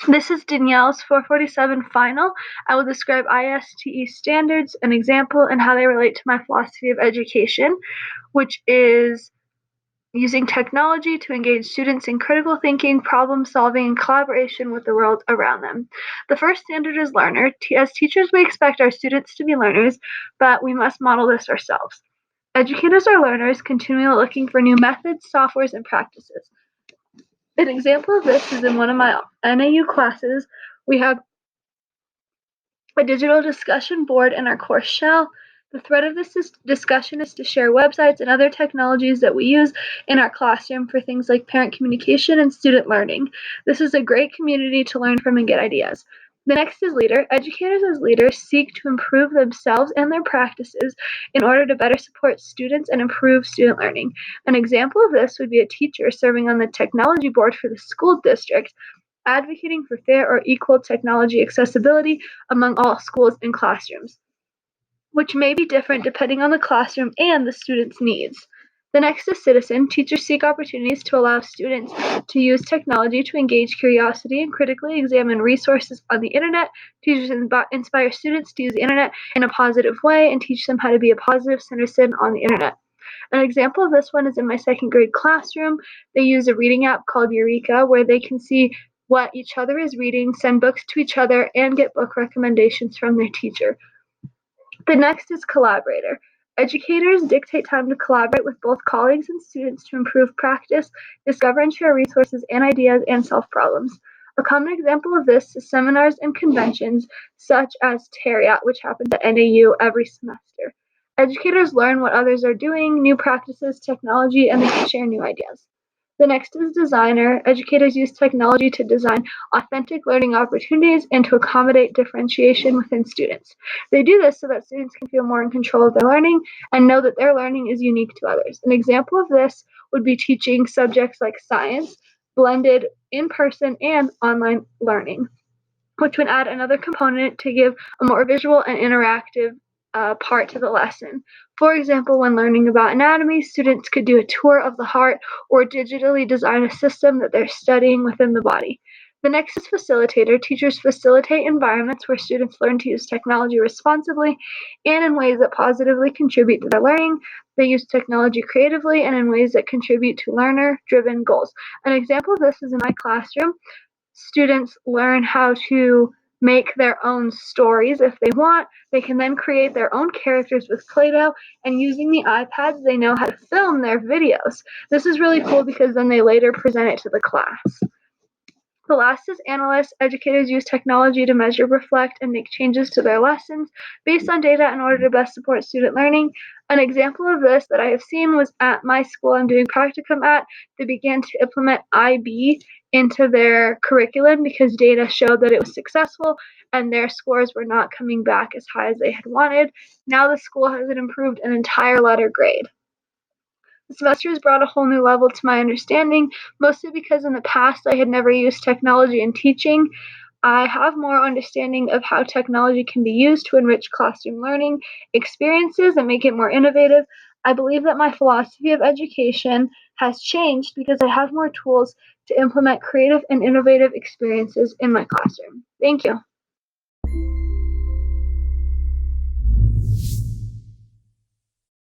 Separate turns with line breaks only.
This is Danielle's 447 final. I will describe ISTE standards, an example, and how they relate to my philosophy of education, which is using technology to engage students in critical thinking, problem solving, and collaboration with the world around them. The first standard is learner. As teachers, we expect our students to be learners, but we must model this ourselves. Educators are learners, continually looking for new methods, softwares, and practices. An example of this is in one of my NAU classes. We have a digital discussion board in our course shell. The thread of this discussion is to share websites and other technologies that we use in our classroom for things like parent communication and student learning. This is a great community to learn from and get ideas. The next is leader. Educators as leaders seek to improve themselves and their practices in order to better support students and improve student learning. An example of this would be a teacher serving on the technology board for the school district, advocating for fair or equal technology accessibility among all schools and classrooms, which may be different depending on the classroom and the student's needs. The next is citizen. Teachers seek opportunities to allow students to use technology to engage curiosity and critically examine resources on the internet. Teachers inspire students to use the internet in a positive way and teach them how to be a positive citizen on the internet. An example of this one is in my second grade classroom. They use a reading app called Eureka where they can see what each other is reading, send books to each other, and get book recommendations from their teacher. The next is collaborator. Educators dictate time to collaborate with both colleagues and students to improve practice, discover and share resources and ideas, and solve problems. A common example of this is seminars and conventions such as Tariat, which happens at NAU every semester. Educators learn what others are doing, new practices, technology, and they can share new ideas. The next is designer. Educators use technology to design authentic learning opportunities and to accommodate differentiation within students. They do this so that students can feel more in control of their learning and know that their learning is unique to others. An example of this would be teaching subjects like science, blended in-person and online learning, which would add another component to give a more visual and interactive part to the lesson. For example, when learning about anatomy, students could do a tour of the heart or digitally design a system that they're studying within the body. The next is facilitator. Teachers facilitate environments where students learn to use technology responsibly and in ways that positively contribute to their learning. They use technology creatively and in ways that contribute to learner-driven goals. An example of this is in my classroom. Students learn how to make their own stories if they want. They can then create their own characters with Play-Doh, and using the iPads, they know how to film their videos. This is really cool because then they later present it to the class. The last is analyst. Educators use technology to measure, reflect, and make changes to their lessons based on data in order to best support student learning. An example of this that I have seen was at my school I'm doing practicum at. They began to implement IB into their curriculum because data showed that it was successful and their scores were not coming back as high as they had wanted. Now the school has improved an entire letter grade. The semester has brought a whole new level to my understanding, mostly because in the past I had never used technology in teaching. I have more understanding of how technology can be used to enrich classroom learning experiences and make it more innovative. I believe that my philosophy of education has changed because I have more tools to implement creative and innovative experiences in my classroom. Thank you.